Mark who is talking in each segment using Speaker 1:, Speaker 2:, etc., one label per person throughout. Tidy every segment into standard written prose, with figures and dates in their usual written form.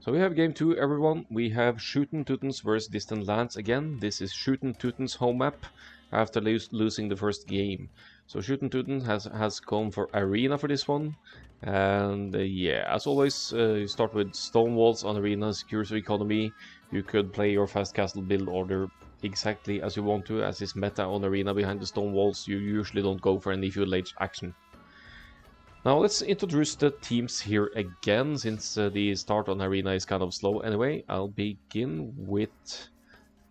Speaker 1: So we have game 2, everyone. We have Shootin Teutons versus Distant Lands again. This is Shootin Teutons home map after losing the first game. So Shootin Teutons has gone for Arena for this one. And yeah, as always, you start with stone walls on Arena, secures your economy. You could play your fast castle build order exactly as you want to, as is meta on Arena behind the stone walls. You usually don't go for any feudal age action. Now let's introduce the teams here again, since the start on Arena is kind of slow anyway. I'll begin with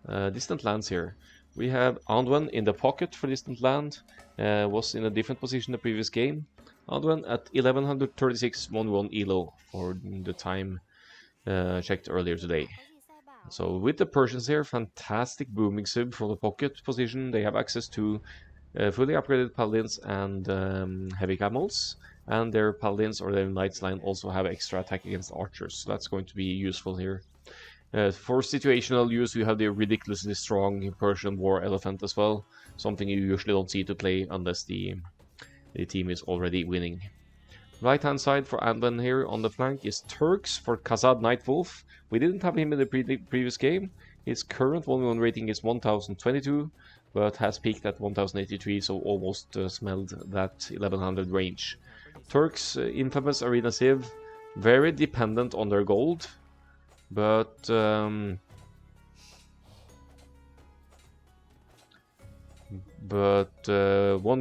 Speaker 1: Distant Lands here. We have Anduin in the pocket for Distant Land, was in a different position the previous game. Anduin at 1136 1-1 elo for the time checked earlier today. So with the Persians here, fantastic booming sub from the pocket position. They have access to fully upgraded paladins and heavy camels, and their paladins or their knights line also have extra attack against archers, so that's going to be useful here. For situational use, you have the ridiculously strong Persian war elephant as well, something you usually don't see to play unless the team is already winning. Right hand side for Anduin here on the flank is Turks for Khazad Nightwolf. We didn't have him in the previous game. His current 1-1 rating is 1022, but has peaked at 1083, so almost smelled that 1100 range. Turks' infamous Arena Civ, very dependent on their gold, but one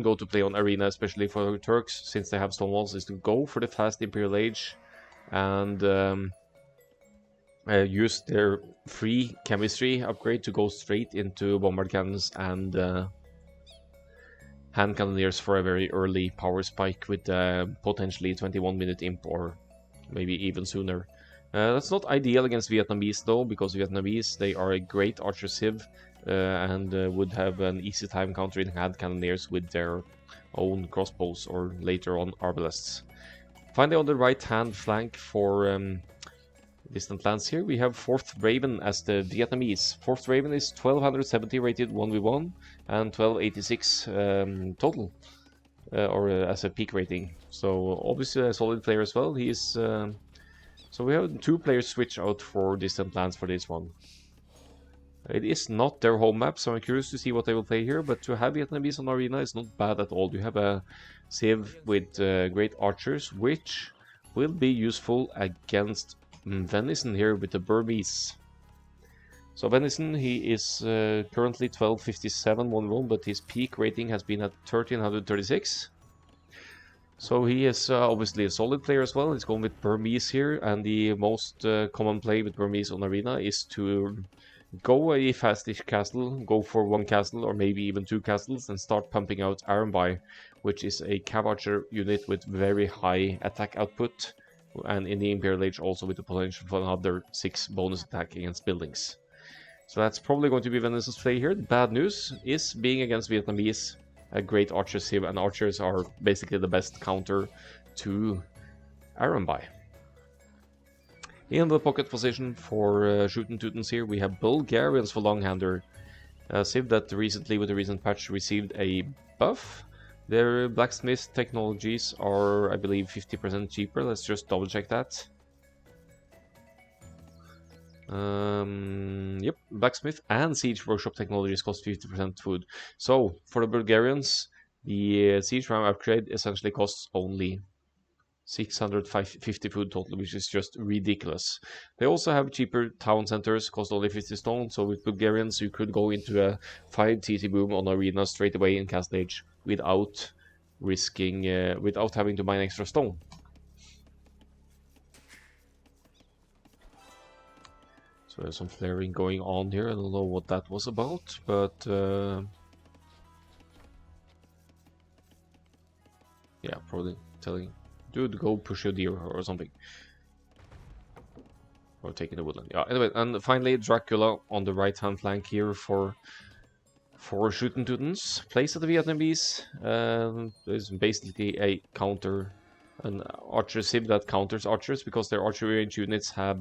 Speaker 1: go to play on Arena, especially for Turks, since they have stone walls, is to go for the fast Imperial Age and use their free chemistry upgrade to go straight into bombard cannons and hand cannoneers for a very early power spike with potentially 21-minute imp or maybe even sooner. That's not ideal against Vietnamese though, because Vietnamese, they are a great archer civ and would have an easy time countering hand cannoneers with their own crossbows or later on arbalests. Finally, on the right hand flank for Distant Lands here, we have 4th Raven as the Vietnamese. 4th Raven is 1270 rated 1v1 and 1286 total, or as a peak rating. So obviously a solid player as well. He is. So we have 2 players switch out for Distant Lands for this one. It is not their home map, so I'm curious to see what they will play here, but to have Vietnamese on Arena is not bad at all. You have a civ with great archers, which will be useful against Venison here with the Burmese. So Venison, he is currently 1257 1-1, but his peak rating has been at 1336. So he is obviously a solid player as well. He's going with Burmese here, and the most common play with Burmese on Arena is to go a fastish castle, go for 1 castle or maybe even 2 castles, and start pumping out Arambai, which is a cav archer unit with very high attack output, and in the Imperial Age also with the potential for another 6 bonus attack against buildings. So that's probably going to be Venison's play here. The bad news is being against Vietnamese, a great archer civ, and archers are basically the best counter to Arambai. In the pocket position for Shootin Teutons here, we have Bulgarians for Longhander, a civ that recently, with the recent patch, received a buff. Their blacksmith technologies are, I believe, 50% cheaper. Let's just double check that. Yep, blacksmith and siege workshop technologies cost 50% food. So for the Bulgarians, the siege ram upgrade essentially costs only 650 food total, which is just ridiculous. They also have cheaper town centers, cost only 50 stone. So with Bulgarians, you could go into a 5 TC boom on Arena straight away in Castle Age without risking, without having to mine extra stone. So there's some flaring going on here. I don't know what that was about, but yeah, probably telling dude go push your deer or something, or taking the woodland. Yeah. Anyway, and finally Dracula on the right hand flank here for Shootin Teutons. Plays at the Vietnamese. Is basically a counter, an archer civ that counters archers because their archery range units have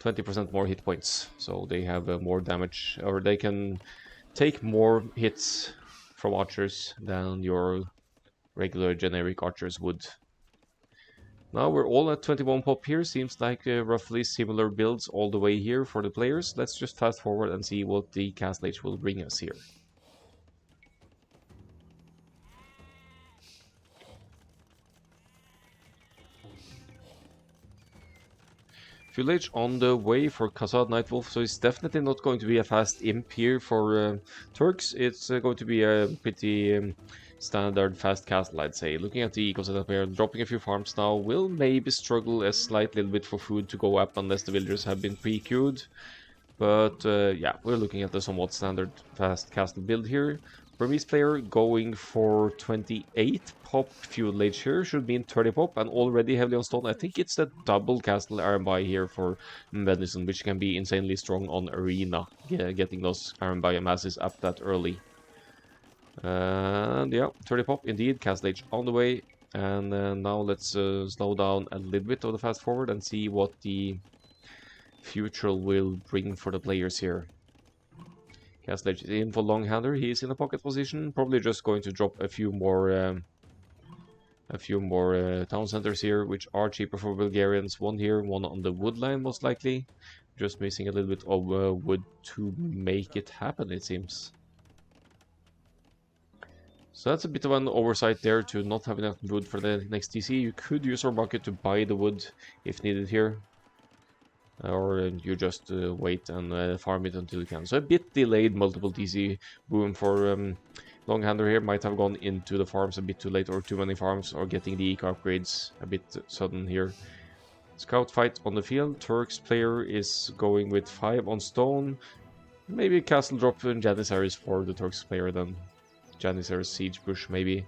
Speaker 1: 20% more hit points, so they have more damage, or they can take more hits from archers than your regular generic archers would. Now we're all at 21 pop here. Seems like roughly similar builds all the way here for the players. Let's just fast forward and see what the Castle Age will bring us here. Village on the way for Khazad Nightwolf, so it's definitely not going to be a fast imp here for Turks. It's going to be a pretty standard fast castle, I'd say. Looking at the eco setup here, dropping a few farms now, will maybe struggle a slight little bit for food to go up unless the villagers have been pre-queued. But yeah, we're looking at the somewhat standard fast castle build here. Burmese player going for 28 pop Fuel Age here, should be in 30 pop and already heavily on stone. I think it's the double castle Iron Buy here for Venison, which can be insanely strong on Arena, getting those Iron Buy masses up that early. And yeah, 30 pop indeed, Castle Age on the way. And now let's slow down a little bit of the fast forward and see what the future will bring for the players here. Castle Age is in for long-hander. He is in a pocket position, probably just going to drop a few more town centers here, which are cheaper for Bulgarians. One here, one on the wood line, most likely. Just missing a little bit of wood to make it happen, it seems. So that's a bit of an oversight there to not have enough wood for the next TC. You could use our market to buy the wood if needed here. Or you just wait and farm it until you can. So a bit delayed multiple TC boom for Longhander here. Might have gone into the farms a bit too late or too many farms, or getting the eco upgrades a bit sudden here. Scout fight on the field. Turks player is going with 5 on stone. Maybe castle drop in Janissaries for the Turks player then. Janissaries siege push maybe.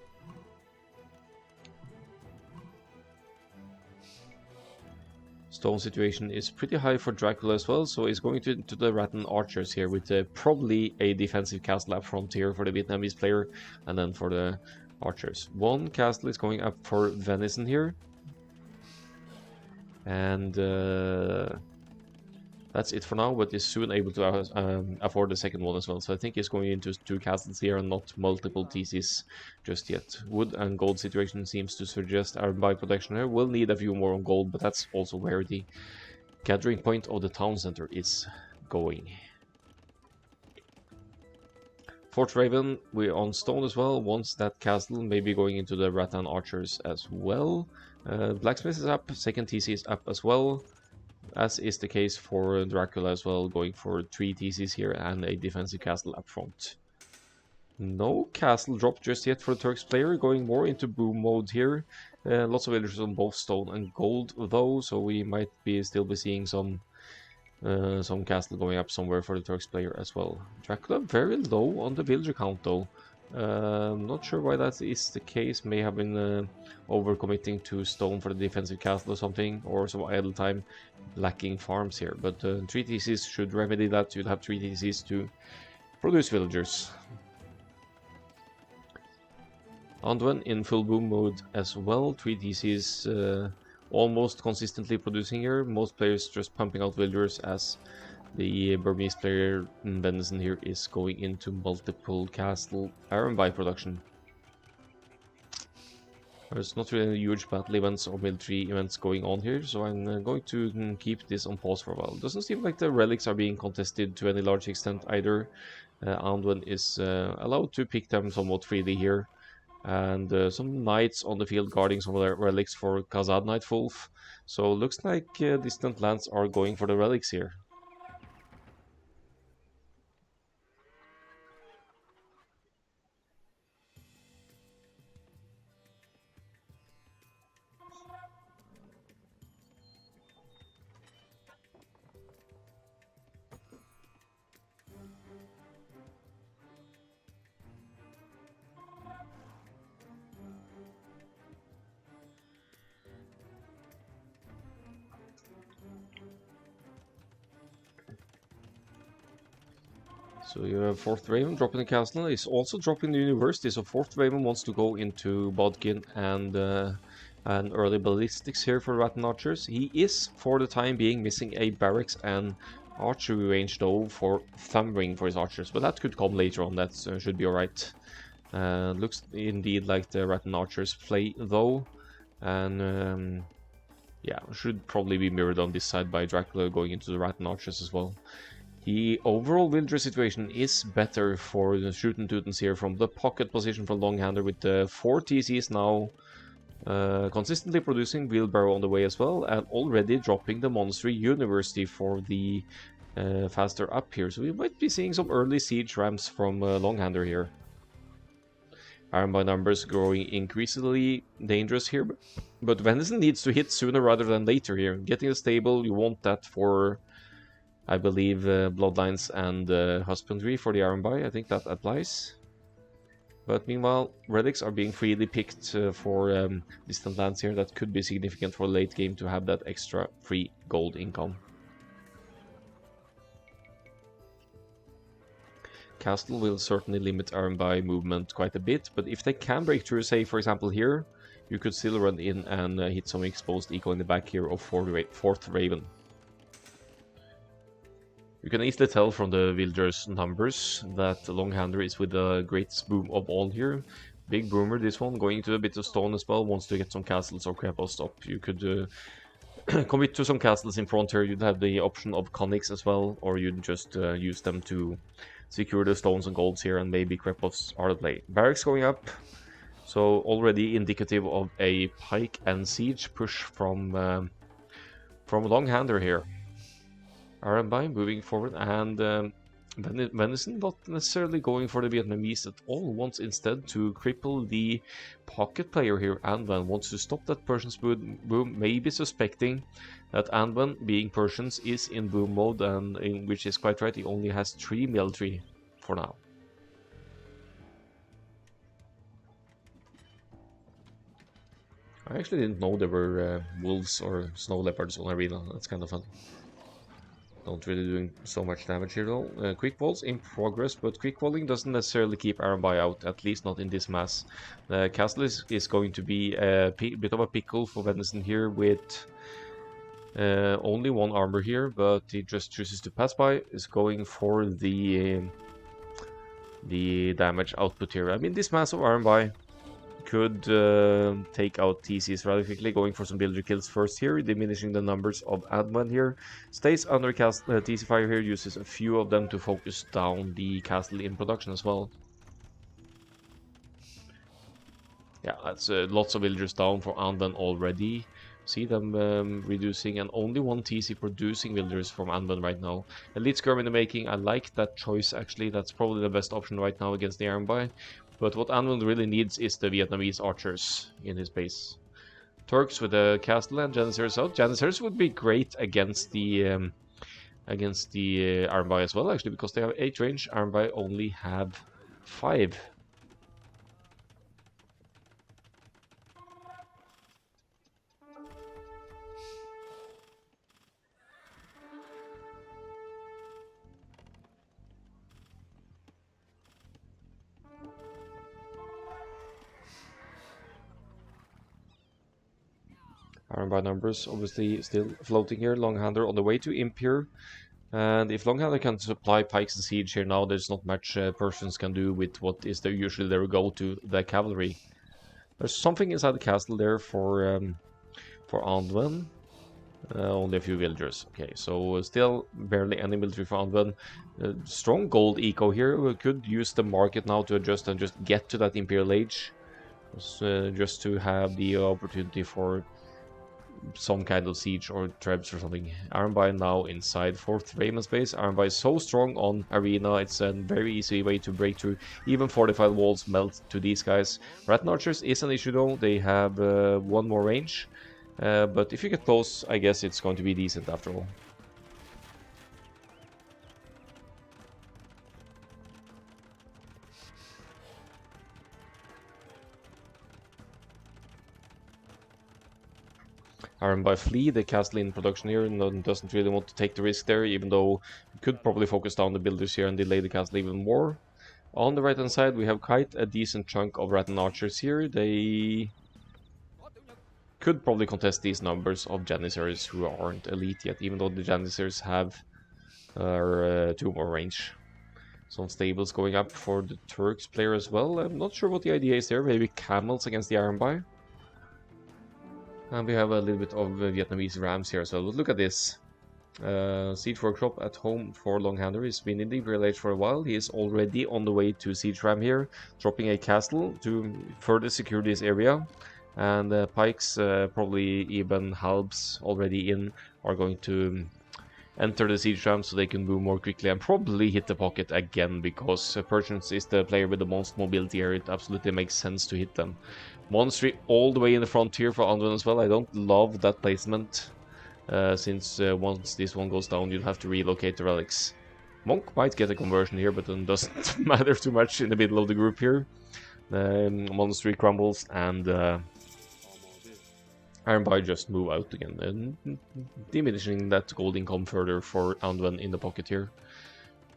Speaker 1: Stone situation is pretty high for Dracula as well, so he's going to the Rattan Archers here with probably a defensive castle up front here for the Vietnamese player, and then for the Archers. One castle is going up for Venison here, and that's it for now, but is soon able to afford the second one as well. So I think he's going into 2 castles here and not multiple TCs just yet. Wood and gold situation seems to suggest our buy protection here. We'll need a few more on gold, but that's also where the gathering point of the town center is going. Fort Raven, we're on stone as well. Once that castle, maybe going into the Rattan Archers as well. Blacksmith is up, second TC is up as well. As is the case for Dracula as well, going for 3 TCs here and a defensive castle up front. No castle drop just yet for the Turks player, going more into boom mode here. Lots of villagers on both stone and gold though, so we might still be seeing some castle going up somewhere for the Turks player as well. Dracula very low on the villager count though. Not sure why that is the case. May have been overcommitting to stone for the defensive castle or something, or some idle time, lacking farms here. But 3 TCs should remedy that. You'd have 3 TCs to produce villagers. Anduin in full boom mode as well. 3 TCs almost consistently producing here. Most players just pumping out villagers as the Burmese player Venison here is going into multiple castle Iron Buy production. There's not really huge battle events or military events going on here, so I'm going to keep this on pause for a while. Doesn't seem like the relics are being contested to any large extent either. Anduin is allowed to pick them somewhat freely here. And some knights on the field guarding some of their relics for Khazad Nightwolf. So looks like distant lands are going for the relics here. So you have 4th Raven dropping the castle. He's also dropping the university, so 4th Raven wants to go into Bodkin and early ballistics here for Rattan Archers. He is, for the time being, missing a barracks and archery range though for thumb ring for his archers, but that could come later on. That should be alright. Looks indeed like the Rattan Archers play though, and Yeah, should probably be mirrored on this side by Dracula going into the Rat Archers as well. The overall villager situation is better for the Shootin' Teutons here from the pocket position from Longhander with the 4 TCs now consistently producing Wheelbarrow on the way as well, and already dropping the Monastery University for the faster up here. So we might be seeing some early siege ramps from Longhander here. Iron by numbers growing increasingly dangerous here, but Venison needs to hit sooner rather than later here. Getting a stable, you want that for, I believe, Bloodlines and Husbandry for the Iron by. I think that applies. But meanwhile, relics are being freely picked for distant lands here. That could be significant for late game to have that extra free gold income. Castle will certainly limit Iron by movement quite a bit, but if they can break through, say for example here, you could still run in and hit some exposed eco in the back here of 4th Raven. You can easily tell from the villagers' numbers that Longhander is with the greatest boom of all here. Big boomer, this one, going into a bit of stone as well, wants to get some castles or crepos up. You could commit to some castles in front here. You'd have the option of conics as well, or you'd just use them to secure the stones and golds here, and maybe crepos are the play. Barracks going up, so already indicative of a pike and siege push from Longhander here. Iron by moving forward, and Venison not necessarily going for the Vietnamese at all, wants instead to cripple the pocket player here. Anwen wants to stop that Persian's boom, maybe suspecting that Anwen, being Persians, is in boom mode, and in which is quite right, he only has 3 military for now. I actually didn't know there were wolves or snow leopards on Arena. That's kind of fun. Not really doing so much damage here though. Quick walls in progress, but quick walling doesn't necessarily keep Iron by out, at least not in this mass. The castle is going to be a bit of a pickle for Venison here with only 1 armor here, but he just chooses to pass by. Is going for the damage output here. I mean, this mass of Iron by could take out TCs rather quickly, going for some builder kills first here, diminishing the numbers of Adman here. Stays under TC fire here, uses a few of them to focus down the castle in production as well. Yeah, that's lots of villagers down for Anban already. See them reducing, and only 1 TC producing villagers from Anban right now. Elite Skirm in the making. I like that choice actually. That's probably the best option right now against the Iron by. But what Anban really needs is the Vietnamese archers in his base. Turks with the castle and Janissaries out. Janissaries would be great against the Iron by as well, actually, because they have 8 range. Iron by only have 5. Iron by numbers obviously still floating here. Longhander on the way to Imp here. And if Longhander can supply pikes and siege here now, there's not much Persians can do with what is usually their go-to, the cavalry. There's something inside the castle there for Anduin. Only a few villagers. Okay, so still barely any military for Anduin. Strong gold eco here. We could use the market now to adjust and just get to that Imperial Age. Just to have the opportunity for some kind of siege or trebs or something. Iron by now inside 4th Raymond space. Iron by is so strong on Arena, it's a very easy way to break through. Even fortified walls melt to these guys. Rat Archers is an issue though, they have 1 more range. But if you get close, I guess it's going to be decent after all. Iron by flee, the castle in production here, and doesn't really want to take the risk there, even though you could probably focus down the builders here and delay the castle even more. On the right hand side we have quite a decent chunk of Rat Archers here. They could probably contest these numbers of Janissaries who aren't elite yet, even though the Janissaries have 2 more range. Some stables going up for the Turks player as well. I'm not sure what the idea is there. Maybe camels against the Iron by. And we have a little bit of Vietnamese rams here as well. But look at this. Siege Workshop at home for Longhander. He's been in the Imperial Age for a while. He is already on the way to Siege Ram here, dropping a castle to further secure this area. And pikes, probably even halbs already in, are going to enter the Siege Ram so they can move more quickly and probably hit the pocket again, because Persians is the player with the most mobility here. It absolutely makes sense to hit them. Monastery all the way in the frontier for Anduin as well. I don't love that placement. Since once this one goes down, you'll have to relocate the relics. Monk might get a conversion here, but then doesn't matter too much in the middle of the group here. Monastery crumbles, and Ironby just move out again, and diminishing that gold income further for Anduin in the pocket here.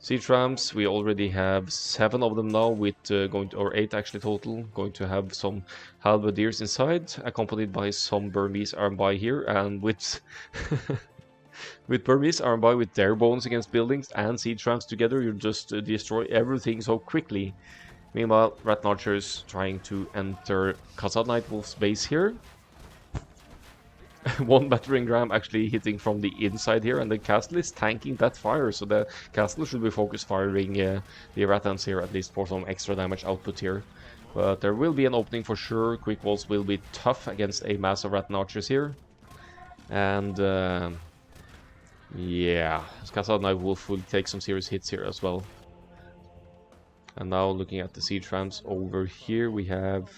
Speaker 1: Siege rams, we already have 7 of them now, with or 8 actually total, going to have some halberdiers inside, accompanied by some Burmese armby here, and with with Burmese armby with their bones against buildings and siege rams together, you just destroy everything so quickly. Meanwhile, Rat Archers trying to enter Khazad Nightwolf's base here. One battering ram actually hitting from the inside here, and the castle is tanking that fire, so the castle should be focus firing the Ratans here, at least for some extra damage output here. But there will be an opening for sure. Quick walls will be tough against a mass of Ratan archers here. And yeah, Khazad Nightwolf will take some serious hits here as well. And now looking at the siege rams over here, we have,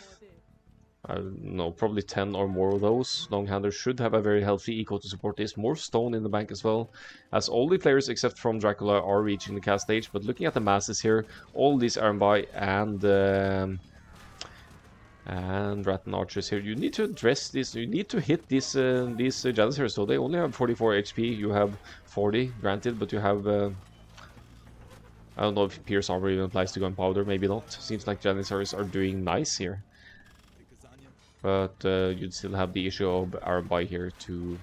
Speaker 1: I don't know, probably 10 or more of those. Longhander should have a very healthy eco to support this. More stone in the bank as well, as all the players except from Dracula are reaching the cast stage. But looking at the masses here, all these Ironby and Rattan archers here, you need to address this. You need to hit these Janissaries. So they only have 44 HP. You have 40, granted, but you have I don't know if Pierce Armor even applies to Gunpowder. Maybe not. Seems like Janissaries are doing nice here. But you'd still have the issue of Ironby here to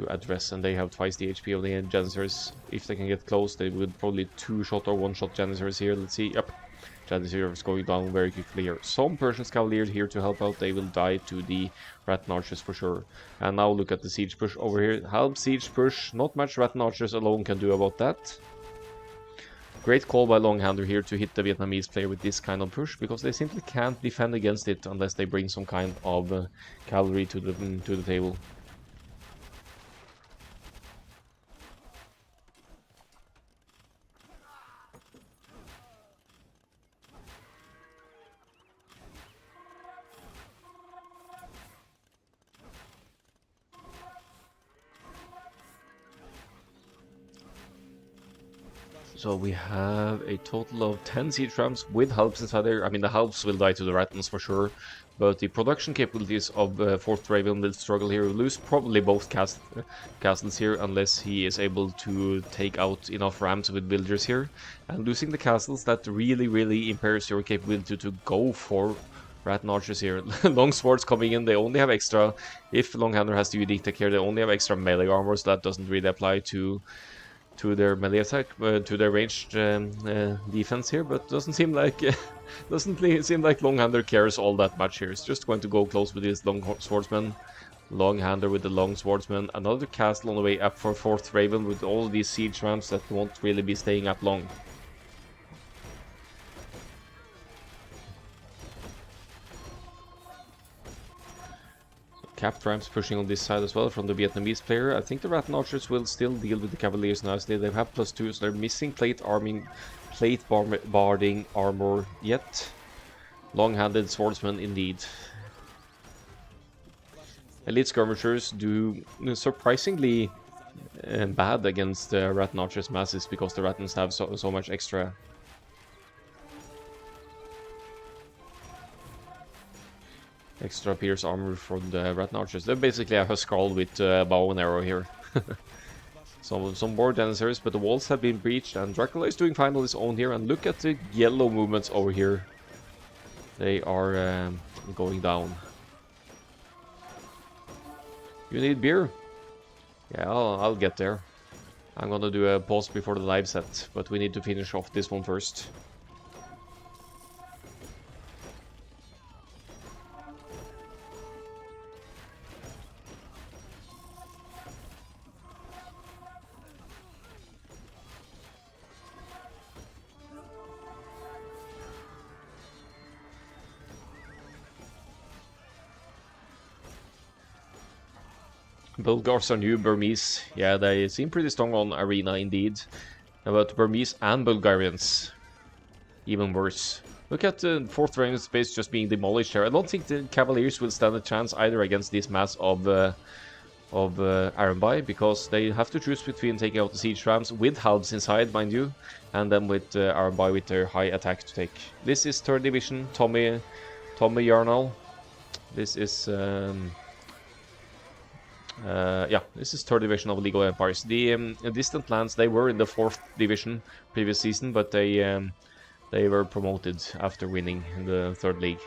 Speaker 1: address, and they have twice the HP of the Janissaries. If they can get close, they would probably 2-shot or 1-shot Janissaries here. Let's see. Yep, Janissaries going down very quickly here. Some Persian Cavaliers here to help out. They will die to the Rattan Archers for sure. And now look at the siege push over here. Halb siege push. Not much Rattan Archers alone can do about that. Great call by Longhander here to hit the Vietnamese player with this kind of push, because they simply can't defend against it unless they bring some kind of cavalry to the table. So we have a total of 10 siege rams with halbs inside there. I mean, the halbs will die to the Rattans for sure, but the production capabilities of 4th Raven will struggle here. We'll lose probably both castles here, unless he is able to take out enough rams with villagers here. And losing the castles, that really impairs your capability to go for Rattan archers here. Long swords coming in, they only have extra, if Longhander has the unique tech here, they only have extra melee armor, so that doesn't really apply to their melee attack, to their ranged defense here, but doesn't seem like Longhander cares all that much here. It's just going to go close with his long swordsman. Longhander with the long swordsman. Another castle on the way up for 4th Raven with all these siege rams that won't really be staying up long. Capped rams pushing on this side as well from the Vietnamese player. I think the Rattan archers will still deal with the Cavaliers nicely. They have +2, so they're missing plate barding armor yet. Long-handed swordsman indeed. Elite skirmishers do surprisingly bad against the Rattan archers masses, because the Rattans have so much extra. Extra pierce armor for the Rattan archers. They're basically a Huskarl with bow and arrow here. Some more Janissaries, but the walls have been breached, and Dracula is doing fine on his own here. And look at the yellow movements over here. They are going down. You need beer? Yeah, I'll get there. I'm gonna do a pause before the live set, but we need to finish off this one first. Bulgars are new Burmese. Yeah, they seem pretty strong on arena indeed. But Burmese and Bulgarians, even worse. Look at the fourth range space just being demolished here. I don't think the Cavaliers will stand a chance either against this mass of Arambai, because they have to choose between taking out the siege rams with halbs inside, mind you, and then with Arambai with their high attack to take. This is 3rd Division, Tommy Yarnall. This is yeah, this is 3rd Division of League of Empires. The Distant Lands, they were in the 4th Division previous season, but they were promoted after winning in the 3rd League.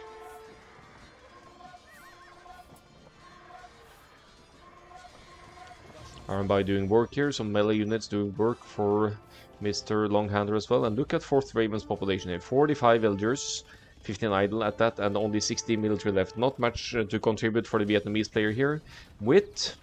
Speaker 1: Arambai doing work here, some melee units doing work for Mr. Longhander as well. And look at 4th Raven's population here, 45 villagers, 15 idle at that, and only 60 military left. Not much to contribute for the Vietnamese player here. With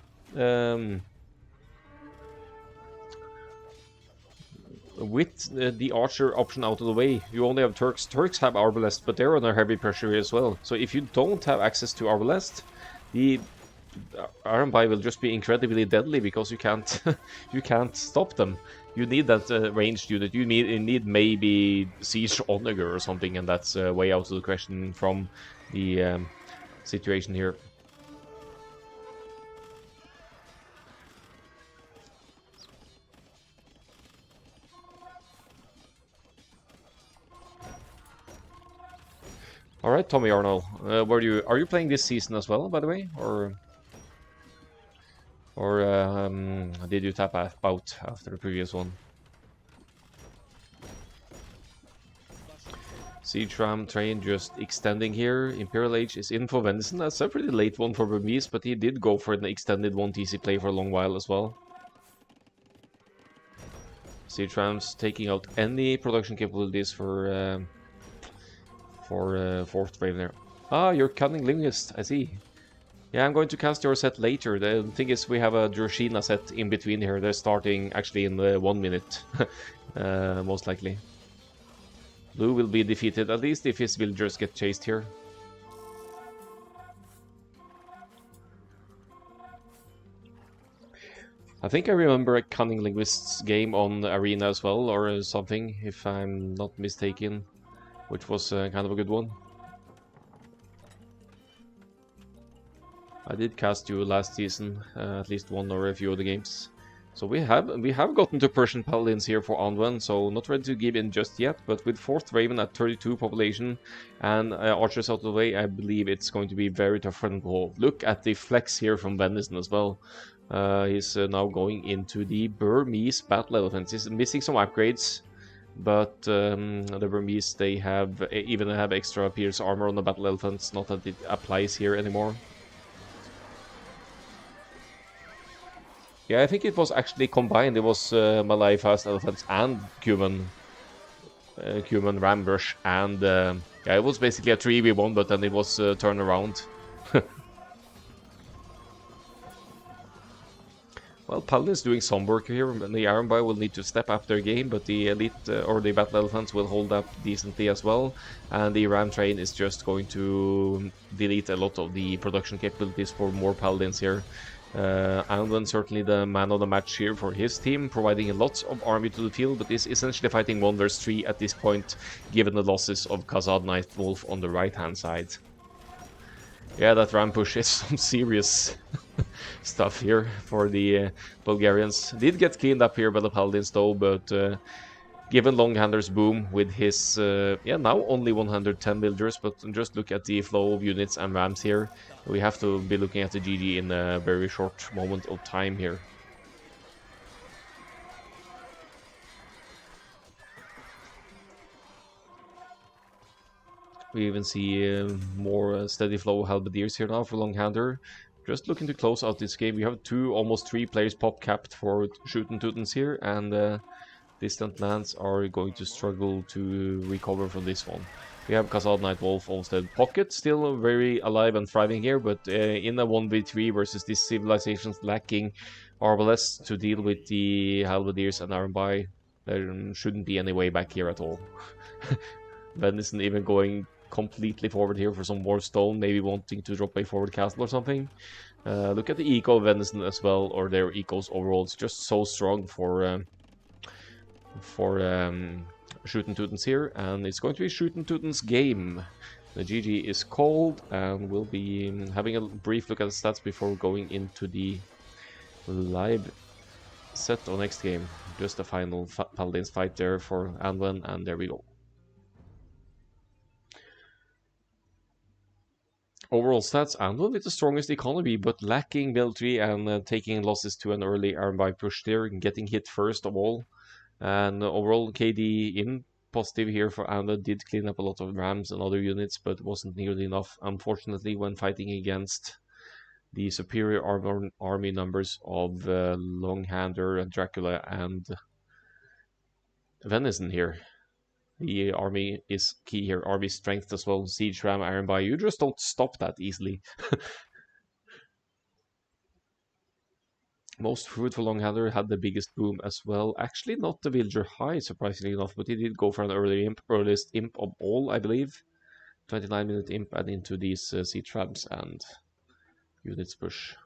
Speaker 1: the archer option out of the way, you only have Turks. Turks have arbalest, but they're under heavy pressure here as well. So if you don't have access to arbalest, the Arambai will just be incredibly deadly, because you can't you can't stop them. You need that ranged unit. You need maybe siege onager or something, and that's way out of the question from the situation here. All right, Tommy Arnold, are you playing this season as well, by the way, or did you tap out after the previous one? Siege Ram train just extending here. Imperial Age is in for Venison. That's a pretty late one for Burmese, but he did go for an extended 1 TC play for a long while as well. Siege Rams taking out any production capabilities for 4th Raven there. Ah, you're Cunning Linguist, I see. Yeah, I'm going to cast your set later. The thing is, we have a Droshina set in between here. They're starting actually in the 1 minute, most likely. Blue will be defeated, at least if his villagers get chased here. I think I remember a Cunning Linguist's game on Arena as well, or something, if I'm not mistaken, which was kind of a good one. I did cast you last season, at least one or a few of the games. So we have gotten to Persian Paladins here for Anwen, so not ready to give in just yet, but with 4th Raven at 32 population and archers out of the way, I believe it's going to be very tough for them to hold. Look at the flex here from Venison as well. He's now going into the Burmese battle elephants. He's missing some upgrades, but the Burmese, they even have extra pierce armor on the battle elephants, not that it applies here anymore. Yeah, I think it was actually combined. It was Malay Fast Elephants and Cuman Ram Rush, and yeah, it was basically a 3v1, but then it was turned around. Well, Paladin is doing some work here, and the Arambai will need to step up their game, but the Elite or the Battle Elephants will hold up decently as well, and the Ram Train is just going to delete a lot of the production capabilities for more Paladins here. Anwen certainly the man of the match here for his team, providing lots of army to the field, but is essentially fighting 1 vs 3 at this point, given the losses of Khazad Night Wolf on the right-hand side. Yeah, that ram push is some serious stuff here for the Bulgarians. Did get cleaned up here by the Paladins though, but given Longhander's boom with his, yeah, now only 110 villagers, but just look at the flow of units and rams here. We have to be looking at the GG in a very short moment of time here. We even see more steady flow of halberdiers here now for Longhander. Just looking to close out this game. We have almost three players pop capped for Shootin Teutons here, and Distant Lands are going to struggle to recover from this one. We have Khazad Night Wolf, Olmsted Pocket, still very alive and thriving here, but in a 1v3 versus these civilizations lacking Arbalests to deal with the Halberdiers and Arambai, there shouldn't be any way back here at all. Venison even going completely forward here for some more stone, maybe wanting to drop a forward castle or something. Look at the eco of Venison as well, or their ecos overall. It's just so strong for Shootin' Teutons here, and it's going to be Shootin' Teutons game. The GG is called, and we'll be having a brief look at the stats before going into the live set or next game. Just a final Paladins fight there for Anwen, and there we go. Overall stats, Anwen with the strongest economy, but lacking military and taking losses to an early Ironby push there, and getting hit first of all. And overall KD in positive here for Anwen, did clean up a lot of rams and other units, but wasn't nearly enough, unfortunately, when fighting against the superior army numbers of Longhander and Dracula and Venison here. The army is key here. Army strength as well. Siege Ram, Iron Bar. You just don't stop that easily. Most fruitful Longhander had the biggest boom as well. Actually, not the Villager High, surprisingly enough, but he did go for an earliest imp of all, I believe. 29-minute imp and into these siege rams and units push.